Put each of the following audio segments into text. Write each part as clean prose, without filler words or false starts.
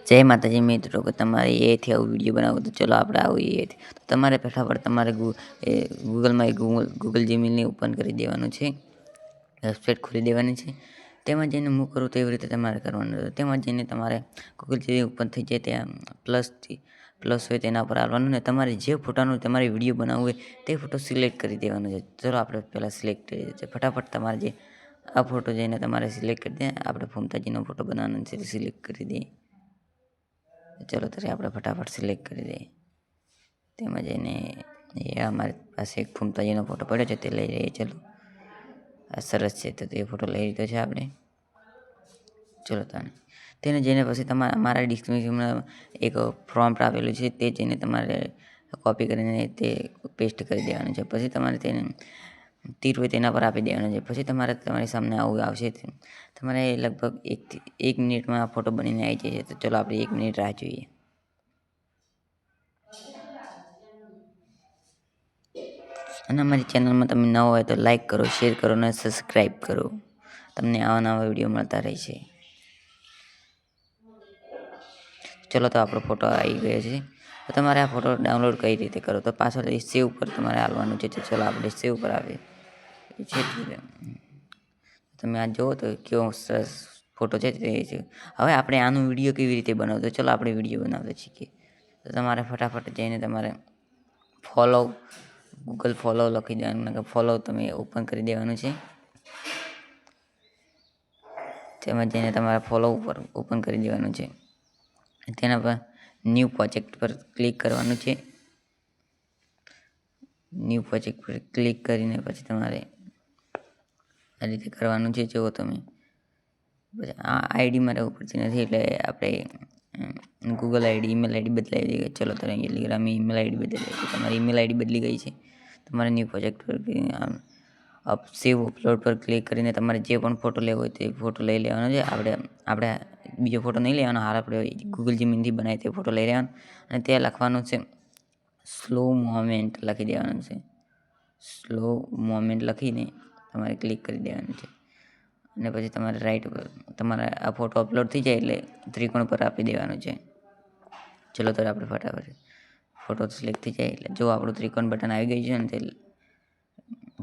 જય માતાજી મિત્રો, કે તમારે એથી આવું વિડીયો બનાવો તો ચલો આપણે આવું એથી તો તમારે ફટાફટ તમારે ગૂગલમાં ગૂગલ જીમેલને ઓપન કરી દેવાનું છે, વેબસાઇટ ખોલી દેવાની છે. તેમાં જઈને હું કરું તો એવી રીતે તમારે કરવાનું છે. તેમાં જઈને તમારે ગૂગલ જે ઓપન થઈ જાય ત્યાં પ્લસ હોય તેના પર આવવાનું ને તમારે જે ફોટાનો તમારે વિડીયો બનાવવો હોય તે ફોટો સિલેક્ટ કરી દેવાનો છે. ચલો આપણે પહેલાં સિલેક્ટ કરી દઈએ ફટાફટ. તમારે જે આ ફોટો જઈને તમારે સિલેક્ટ કરી દે. આપણે ફોમતાજીનો ફોટો બનાવવાનો છે, સિલેક્ટ કરી દઈએ. ચલો ત્યારે આપણે ફટાફટ સિલેક્ટ કરી દઈએ. તેમાં જઈને અમારી પાસે એક ફૂમતાજીનો ફોટો પડ્યો છે તે લઈ લઈએ. ચલો આ સરસ છે, તો તે ફોટો લઈ લીધો છે આપણે. ચલો તેને જઈને પછી તમારે અમારા ડિસ્ક્રિપ્શનમાં એક પ્રોમ્પ્ટ આપેલું છે, તે જઈને તમારે કોપી કરીને તે પેસ્ટ કરી દેવાનું છે. પછી તમારે તેને તીર હોય તેના પર આપી દેવાનું છે. પછી તમારી સામે આવું આવશે. તમારે લગભગ 1 મિનિટમાં આ ફોટો બનીને આવી જાય છે. તો ચલો આપણે 1 મિનિટ રાહ જોઈએ. અને અમારી ચેનલમાં તમે નવા હોય તો લાઈક કરો, શેર કરો અને સબસ્ક્રાઈબ કરો. તમને આવા નવા વિડીયો મળતા રહેશે. ચલો તો આપણો ફોટો આવી ગયો છે. તો તમારે આ ફોટો ડાઉનલોડ કઈ રીતે કરો તો પાછળ સેવ ઉપર તમારે આવવાનું છે. ચલો આપણે સેવ પર આવીએ છે. તમે આ જુઓ તો કેવો સરસ ફોટો છે તે છે. હવે આપણે આનો વિડીયો કેવી રીતે બનાવતો, ચલો આપણે વિડીયો બનાવતા શીખીએ. તો તમારે ફટાફટ જઈને તમારે ગૂગલ ફોલો લખી દેવાનું, ફોલો તમે ઓપન કરી દેવાનું છે. તેમાં જઈને તમારે ફોલો ઉપર ઓપન કરી દેવાનું છે. તેના પર ન્યૂ પ્રોજેક્ટ પર ક્લિક કરવાનું છે. ન્યૂ પ્રોજેક્ટ પર ક્લિક કરીને પછી તમારે આ રીતે કરવાનું છે. જુઓ તમે પછી આ આઈડી મારે ઉપરથી નથી, એટલે આપણે ગૂગલ આઈડી ઈમેલ આઈડી બદલાવી દઈએ. ચલો તો ટેલિગ્રામ ઈમેલ આઈડી બદલાવી દઈએ. તમારી ઈમેલ આઈડી બદલી ગઈ છે. તમારે ન્યૂ પ્રોજેક્ટ પર સેવ અપલોડ પર ક્લિક કરીને તમારે જે પણ ફોટો લેવો હોય તે ફોટો લઈ લેવાનો છે. આપણે બીજો ફોટો નહીં લેવાનો, હાલ આપણે ગૂગલ જીમેલથી બનાવી તે ફોટો લઈ લેવાનો અને ત્યાં લખવાનું છે સ્લો મોમેન્ટ લખી દેવાનું છે. સ્લો મોમેન્ટ લખીને તમારે ક્લિક કરી દેવાનું છે. અને પછી તમારે તમારે આ ફોટો અપલોડ થઈ જાય એટલે ત્રિકોણ પર આપી દેવાનું છે. ચલો તો આપણે ફટાફટ ફોટો સિલેક્ટ થઈ જાય એટલે જો આપણું ત્રિકોણ બટન આવી ગયું છે ને તે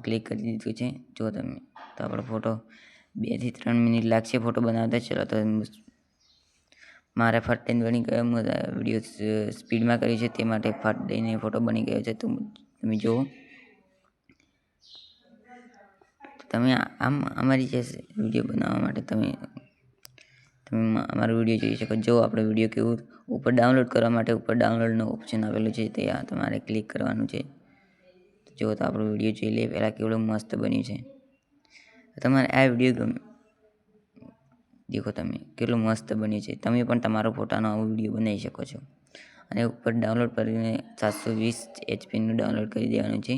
ક્લિક કરી દીધું છે. જો તમે તો આપણો ફોટો 2 થી 3 મિનિટ લાગશે ફોટો બનાવતા. ચલો તો મારે ફટ દઈને બની ગયો. હું વિડીયો સ્પીડમાં કર્યું છે તે માટે ફટ દઈને ફોટો બની ગયો છે. તો તમે જુઓ, તમે આમ અમારી જે વિડીયો બનાવવા માટે તમે અમારો વિડીયો જોઈ શકો. જો આપણે વિડીયો કેવું ઉપર ડાઉનલોડ કરવા માટે ઉપર ડાઉનલોડનું ઓપ્શન આવેલું છે, તે તમારે ક્લિક કરવાનું છે. જો તો આપણો વિડીયો જોઈ લે પહેલાં કેવડું મસ્ત બન્યું છે. તમારે આ વિડીયો દેખો તમે કેટલું મસ્ત બન્યું છે. તમે પણ તમારો ફોટાનો આવો વિડીયો બનાવી શકો છો. અને ઉપર ડાઉનલોડ કરીને 720 HPનું ડાઉનલોડ કરી દેવાનું છે,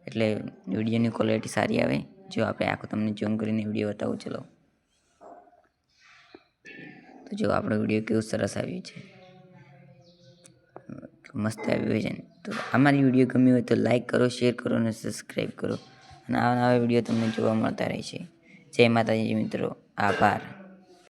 એટલે વિડીયોની ક્વોલિટી સારી આવે. જો આપણે આખું તમને ઝૂમ કરીને વિડીયો બતાવું. ચલો તો જો આપણો વિડીયો કેવું સરસ આવ્યું છે, મસ્ત આવ્યું છે ને. તો અમારી વિડીયો ગમી હોય તો લાઈક કરો, શેર કરો અને સબસ્ક્રાઈબ કરો. અને આવા નવા વિડીયો તમને જોવા મળતા રહેશે. જય માતાજી મિત્રો, આભાર.